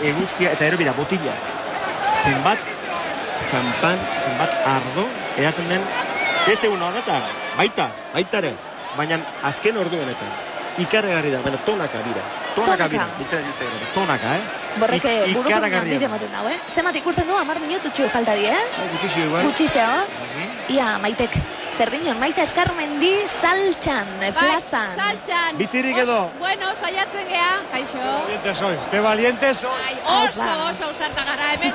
eguzkia, eta ero bira, botillak. Zenbat txampan, zenbat ardo, edaten den, ez egun horretan, baitare, baina azken orduenetan. Ikarregarri da, baina tonaka bira. Tonaka. Borreke buruko handiz emoten dago, Zemat ikusten du, 10 minututxu falta di, Gutxixo igual. Gutxixo. Ia, Maitek, Zerdiñon, Maite Eskarmendi, Saltxan, plazan. Saltxan. Bizirik edo. Bueno, saiatzen gea, kaixo. Valientes sois, que valientes sois. Oso ausarta gara, hemen.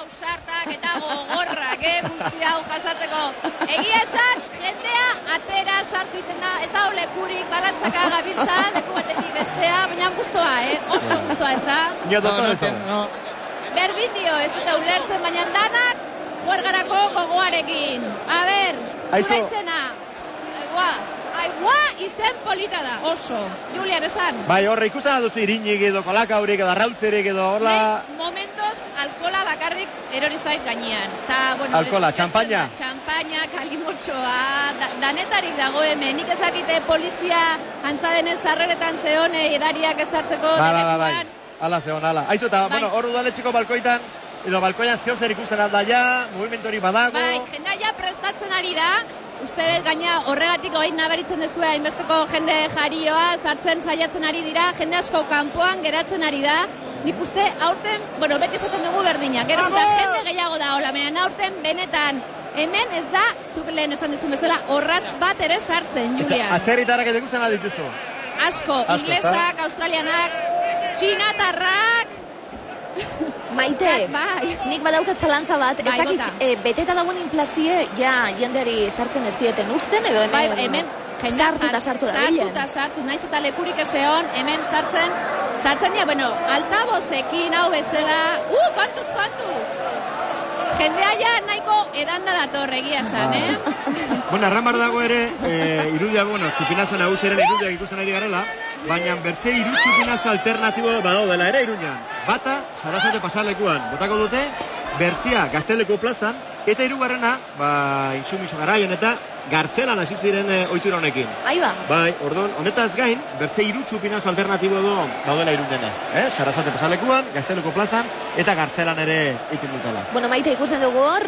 Ausartak eta gogorrak, guzti hau jasateko. Egia esan, jendea atera sartu iten da, ez da olekurik balantzaka gabiltzan, leku batetik bestea, baina gustoa, oso gustoa ez da. No. Berdin dio, ez dute ulertzen, baina danak huergarako gogoarekin. A ber, zura izena. Aigua izen polita da, oso. Julian, esan. Bai, horre, ikusten aduzu irinik edo, kolakaurik edo, arrautzerik edo, horla... Momentos, alkola bakarrik erori zait gainean. Alkola, txampaina? Txampaina, kalimotxoa, danetarik dago hemen. Nik ezakite polizia antzadenez sarreretan zeone edariak ezartzeko. Bai. Ala zeon, ala. Aizu eta, hor udaletxeko balkoitan, edo balkoian zehozer ikusten alda ja, movimentori badago. Bai, jendea ja prestatzen ari da. Uste gaina horregatik oain nabaritzen dezue hainbesteko jende jarioa, sartzen saiatzen ari dira, jende asko kanpoan geratzen ari da. Nik uste aurten, beti esaten dugu berdinak, gero eta jende gehiago da hola, aurten benetan hemen ez da, zuk lehen esan duzun bezala, horratz bat ere sartzen, Julian. Atzerritarrak edo ikusten aldituzu? Asko, inglesak, australianak, txinatarrak... Maite, nik badaukat zalantza bat, ez dakit, beteta dagoen inflazie, ja jendeari sartzen ez dieten usten, edo hemen sartu da bilen. Sartu, naiz eta lekurik eseon, hemen sartzen altabozekin hau bezala, kantuz! Jendea ja nahiko edanda dator egia esan, Erran dago ere, irudiak, txupinazo nagusiaren irudiak ikusten ari garela, baina bertze txupinazo alternatibo badaudela ere Iruñan. Bata, Sarasate pasarlekuan, botako dute, bertzia Gazteleko plazan, eta hirugarrena, Intsumiso garaian eta Gartzelan hasi ziren ohitura honekin. Aiba. Bai, ordon, honetaz gain, bertze txupinazo alternatibo daudela Iruñan. Sarasate pasarlekuan, Gazteleko plazan, eta Gartzelan ere egiten dutela. Maite ikusten dugu hor,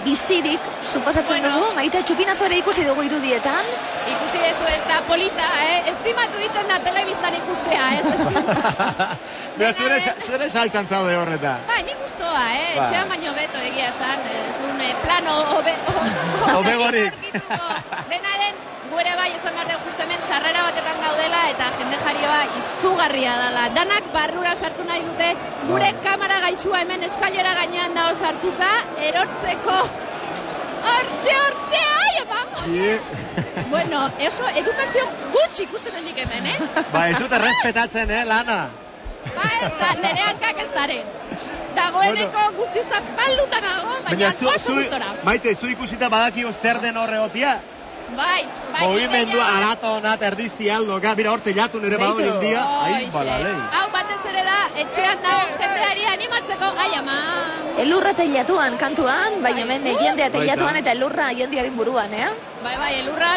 bizirik, suposatzen dugu, Maite txupinazo ere ikusi dugu irudietan. Ikusi ez da polita, estimatu egiten da telebistan ikustea, ez zure saltxan zaude horreta. Bai, nik gustoa, etxean baino beto egia esan, ez duen plano obegorik. Dena den, guere bai esan behar den justu hemen sarrera batetan gaudela eta jende jarioa izugarria dela. Danak barrura sartu nahi dute, gure kamera gaixua hemen eskailera gainean dago sartuta, erortzeko hortxe, ai, ema! Bueno, eso, edukazio gutxi ikusten hendik hemen, Ba, ez dute respetatzen, lana. Ba, ez da, nire hankak ez dare. Dagoeneko guztizak balduta nago, baina oso gustora. Maite, zu ikusita badakio zer den horregotia? Bai. Movimendu aratonat erdizi aldoka, mira horte jatun ere badago lindia. Ai, balalei. Hau batez ere da, etxean dago jendeari animatzeko, ai ama. Elurra teilatuan kantuan, baina hemen jendea teilatuan eta elurra jendearen buruan, Bai, elurra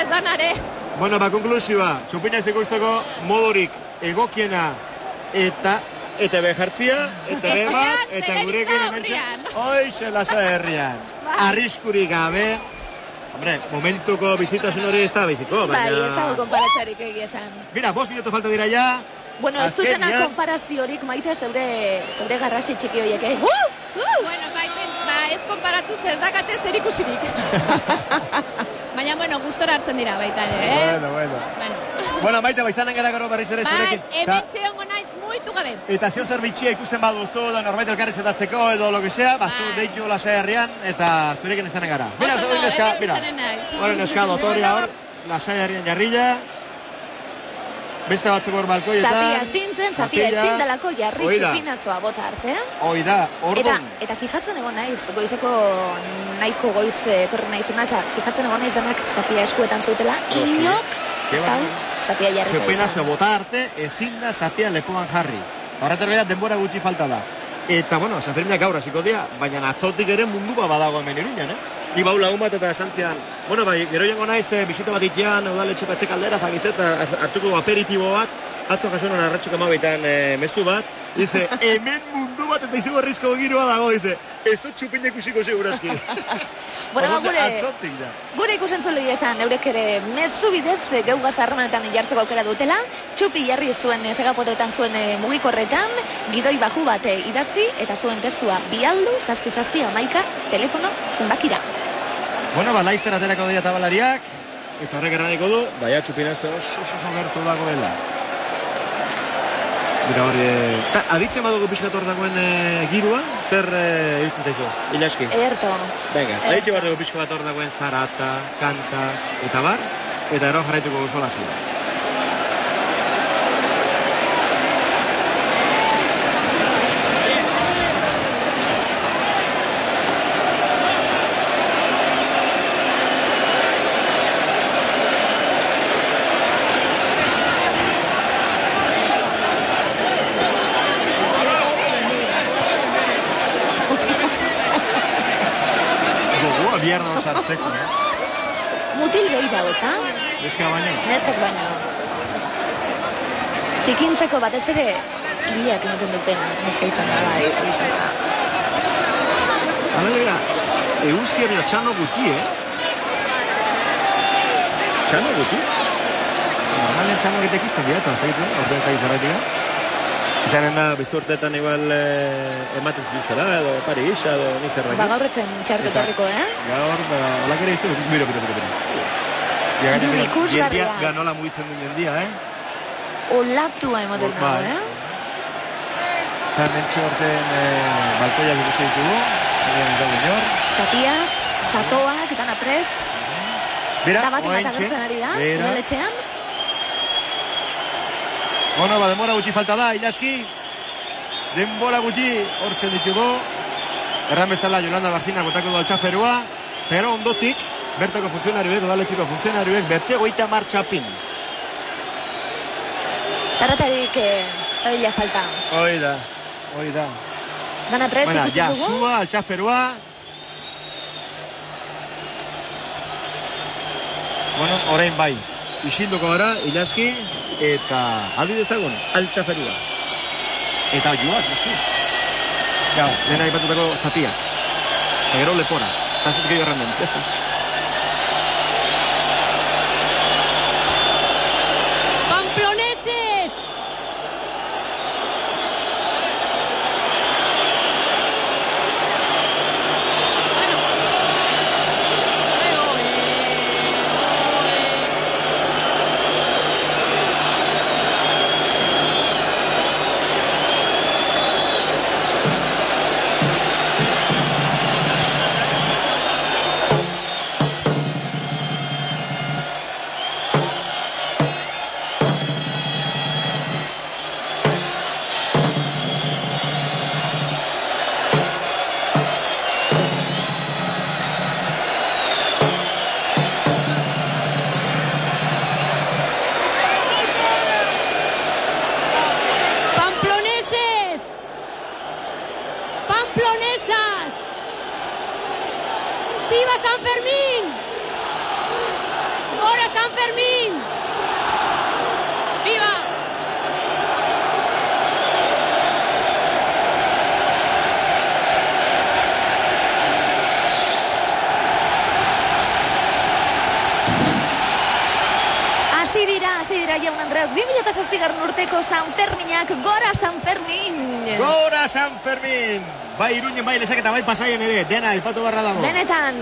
ez danare. Bueno, konklusioa, txupinez ikusteko modurik egokiena eta ETB jartzia, ETB bat, eta gurekin hemen hoize lasa herrian. Arriskurik gabe. Hombre, momentuko bizitasun hori ez da biziko, baina... Bai, ez dago konparatzarik egia esan. Mira, 5 minutu falta dira ja. Bueno, ez dutena konparaziorik, Maite, zeure garrasi txiki horiek, Bueno, ez konparatu zer dakate zer ikusirik. Baina, gustora hartzen dira baita ere, Bueno, Maite, baizanen gara gero berriz ere zurekin. Hemen txeongo naiz muitu gabe. Eta zio zer bitxia ikusten baduzu, da norbait elkarrizetatzeko edo lo que sea, bazu deitu lasai herrian, eta zurekin izanen gara. Mira, hori neska dotoria hor, lasai herrian jarrilla. Beste batzuk hor balkoietan. Zapia estin dalako jarri txupinazoa bota arte. Oida, ordon. Eta fijatzen egon naiz, goizeko nahiko goiz etorri naizuna, eta fijatzen egon naiz denak zapia eskuetan zutela, inok, ez da, zapia jarrita izan. Txupinazoa bota arte, ezin da zapia lepoan jarri. Horretar gara denbora gutxi falta da. Eta, bueno, San Ferminak gaur hasiko dira, baina atzotik ere mundua badago hemen Iruñan, Ni bau lagun bat eta esantzian, bueno, bai, gero jango naiz, bisita bat itian, udaletxe patxe kaldera, zagizet, hartuko aperitibo bat, atzo jasonan arratxok amabeitan mestu bat, dice, hemen mundu bat eta izugu arrizko giroa dago, dice, ez dut txupin ikusiko segurazki. Bueno, gure ikusentzulei esan, eurek ere mezu bidez geugaz harremanetan jartzeko aukera dutela, txupi jarri zuen segapotetan zuen mugikorretan, gidoi baju bat idatzi, eta zuen testua bialdu, zazpi amaika, telefono zenbakira. Bueno, Laizter aterako dira tabalariak, eta horrek erraniko du, baina txupinazte oso gertu dagoela. Bira hori, aditzen badugu pixkator dagoen girua, zer irten zaizu, Ilaski? Erto. Venga, aditzen badugu pixkator dagoen zarata, kanta, eta bar, eta ero jarraituko guzola zira. Mutil gehiago, ez da? Neskaz baino. Zikintzeko batez ere, hiliak ematen du pena, neska izan da, bai, hori izan da. Hala, eusiaren txano guti, Txano guti? Normalen txano gitek izten dira, eta ez da gitu, ordean ez da gizarraitika. Izanen da, beste urteetan igual ematen zibiztela, edo Paris, edo nizerraki. Gaurretzen txartetorriko, Gaur, olak ere izte, mira. Irudi ikusgarria. Jendia ganola mugitzen duen jendia, Olatua emoten dago, Eta mentxe horten balkoiak ikusten ditugu, Zatia, zatoak, dana prest. Bera, bat agertzen ari da, udaletxean. Bueno, denbora gutxi falta da, Ilaski. Denbora gutxi, hortzen ditugu. Erran bezala, Yolanda Barzina gotako du altxaferua. Eta gero ondotik, bertako funtzionarioek, udaletxeko funtzionarioek, bertze goita martxapin. Zaratarik, zabila falta. Hoi da. Dana prest ikusten dugu. Sua, altxaferua. Bueno, orain bai. Isilduko gara, Ilaski, eta aldi dezagun, altxaferua. Eta joak, noski. Lehena ipatutako zapia. Eta gero lepora. Eta zut gehiago erranden, ez da. ¡Pamploneses! ¡Viva San Fermín! ¡Gora San Fermín! ¡Viva! Hasi dira jaun Andreok, 2007 urteko San Ferminak, gora San Fermin! Gora San Fermin! Bai Iruñen, bai Lezak eta bai Pasaien ere, dena ipatu barra dago. Benetan!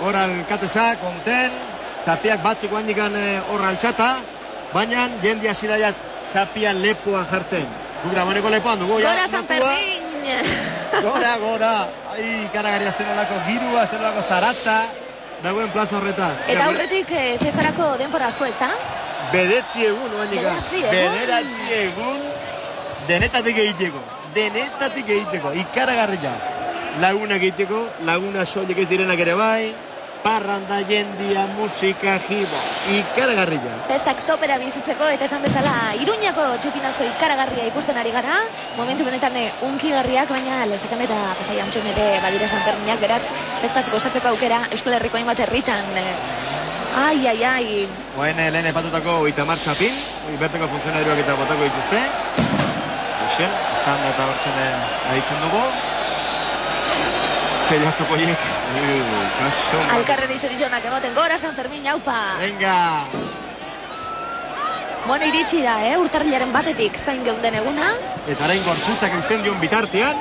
Hor alkateza, konten, zapiak batzuk handikan hor altxata, baina jendia zidaiat zapian lepoan jartzen. Guk dagoeneko lepoan dugu. Gora San Fermin! Gora! Ai, karagarri azten olako girua, azten olako zaratza, dagoen plaza horretan. Eta aurretik festarako denpora asko, ez da? Bederatzi egun, Bederatzi egun, denetatik egiteko, ikaragarria. Lagunak egiteko, laguna soilek ez direnak ere bai, parranda, jendia, musika, jibo, ikaragarria. Festak topera bizitzeko eta esan bezala Iruñako txupinazo ikaragarria ikusten ari gara. Momentu benetan unkigarriak, baina Lesakan eta Pasai Antxon ere badira San Ferminak, beraz festaz gozatzeko aukera Euskal Herriko hainbat herritan. Ai. Lehen epatutako 30 txapin, berteko funtzionarioak eta botako dituzte. Hoxen, estanda eta hortzen aditzen dugu. Telatuko hiek. Alkarreri zorizonak emoten gora San Fermin, haupa. Venga. Bueno, iritsi da, urtarrilaren batetik zain geunden eguna. Eta arain gorputzak eusten dion bitartean.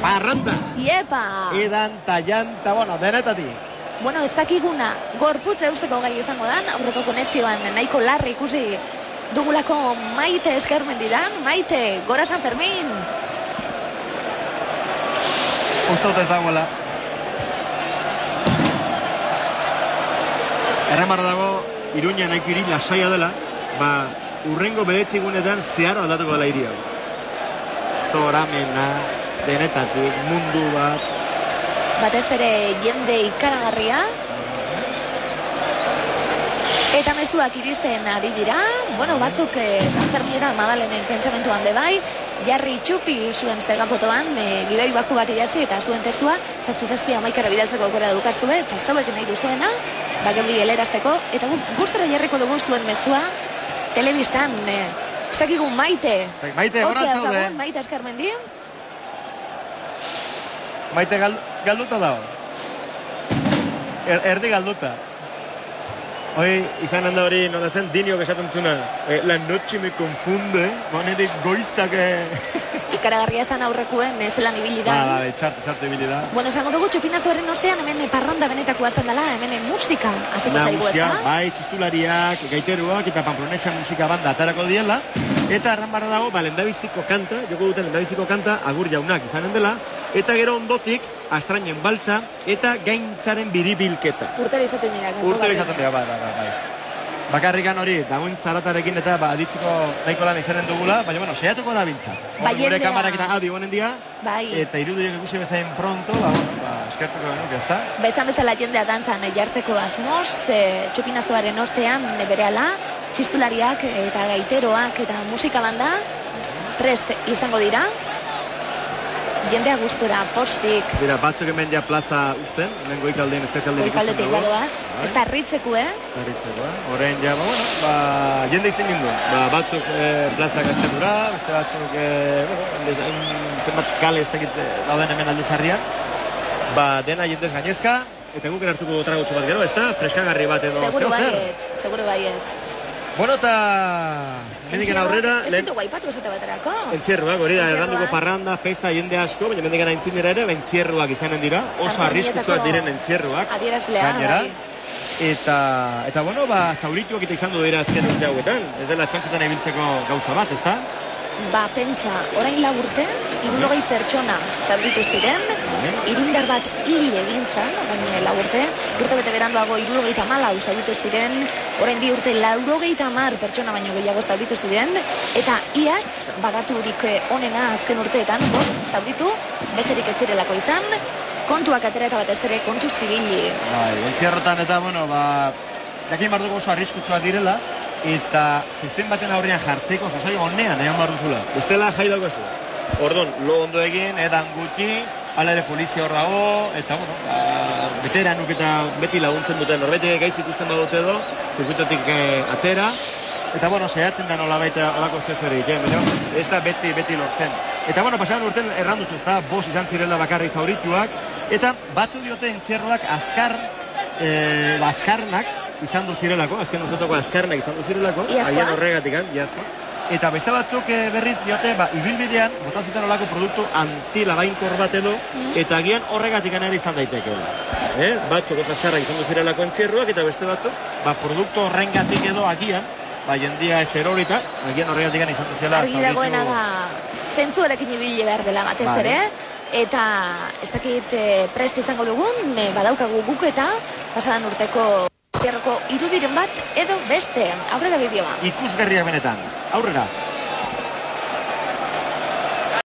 Parranda. Iepa. Edan, tallanta, denetatik. Bueno, ez dakiguna gorputza eusteko gai izango dan, aurreko konexioan nahiko larri ikusi dugulako Maite Eskermendidan. Maite, gora San Fermin. Uztaut ez dagoela. Erramar dago, Iruña nahiko hiri lasaia dela, urrengo bedetxigunetan zeharo aldatuko dela hiri hau. Zoramena, denetatik, mundu bat. Batez ere jende ikaragarria. Eta mezuak iristen ari dira. Bueno, batzuk San Ferminetan Madalenen pentsamentuan bebai. Jarri txupi zuen zegapotoan, gidoi baju bat idatzi eta zuen testua, 7-11 bidaltzeko aukera daukazue, eta zauek nahi duzuena, geuri helerazteko, eta gustora jarriko dugu zuen mezua, telebistan, ez dakigu Maite. Maite, horan zaude. Maite Eskermendi. Maite galduta dago. Erdi galduta. Hoi, izan handa hori nola zen, Dinio esaten zuna, la noche me confunde, nire goizak... Ikaragarria esan aurrekuen, zelan ibili da. Txartu ibili da. Bueno, esango dugu txupinazo horren ostean, hemen parranda benetako azten dela, hemen musika, hasiko zaigu ez da? Bai, txistulariak, gaiteruak eta Pamplonesia musika banda atarako diela, eta erran barra dago, lendabiziko kanta, joko duten lendabiziko kanta, Agur Jaunak izanen dela, eta gero ondotik, Astrainen balsa, eta Gaintzaren biribilketa. Urtero izaten dira. Bai. Bakarrikan hori, dagoen zaratarekin eta aditziko nahiko lan izanen dugula, baina bueno, seiatuko da bintza. Gure kamarak eta audio honen dia, eta irudiak ikusi bezain pronto, eskertuko genuk, ez da? Esan bezala jendea dantzan jartzeko asmoz, txupinazoaren ostean berehala, txistulariak eta gaiteroak eta musika banda prest izango dira. Jendea gustura, posik. Dira, batzuk hemen ja plaza usten, lehen goikaldein ez kaldein ikusten goikaldetik badoaz, ez da harritzeko, Horrein ja, jende izten gindu. Batzuk plaza gaztetura, beste batzuk, zenbat kale ez dakit dauden hemen aldezarrian. Dena jendez gainezka, eta guk erartuko tragotxo bat gero, ez da? Freskagarri bat edo. Seguro baiet. Bueno, eta mendiken aurrera... Ez ditu guaipatu esate baterako. Entzierruak, hori da, erranduko parranda, festa, jende asko, baina mendiken aintzindera ere, entzierruak izanen dira. Oso arriskutsuak diren entzierruak. Adierazlea, bai. Eta bueno, zaurituak eta izan dira azken urte hauetan. Ez dela txantxetan ibiltzeko gauza bat, ez da? Pentsa, orain urte, 60 pertsona zauritu ziren, irundar bat hil egin zan, orain urte bete beranduago 74 zauritu ziren, orain 2 urte 90 pertsona baino gehiago zauritu ziren, eta iaz, bagaturik onena azken urteetan, 5 zauritu, besterik ez zirelako izan, kontuak atera eta batez ere kontu zibili. Entzierrotan eta, jakin barduko oso arriskutsua direla, eta zezen baten aurrean jartzeko zazai honean egon behar duzula. Bestela jai daukazu. Ordon, lo ondo egin, edan gutxi, ala ere polizia horrago, eta veteranuk eta beti laguntzen duten, norbaitek gaiz ikusten badute edo, zirkuitotik atera, eta saiatzen da nola baita olako zezuerik, ez da beti lortzen. Eta pasadan urten erranduzu, ez da, 5 izan zirela bakarrik zaurituak, eta batzu diote entzierroak azkarnak izan duzirelako, azken urtetoko azkarnak izan duzirelako, agian horregatik, iazko. Eta beste batzuk berriz diote, ibilbidean, botazuten olako produktu antilabainkor bat edo, eta agian horregatik ere izan daitekeela. Batzuk azkarrak izan duzirelako entzierroak, eta beste batzuk, produktu horrengatik edo agian, jendia ez erorita, agian horregatik izan duzirela. Argi dagoena da, zentzuarekin ibili behar dela batez ere, eta ez dakit prest izango dugun, badaukagu guk eta pasadan urteko Zierroko irudiren bat edo beste, aurrera bideoa. Ikusgarriak benetan, aurrera.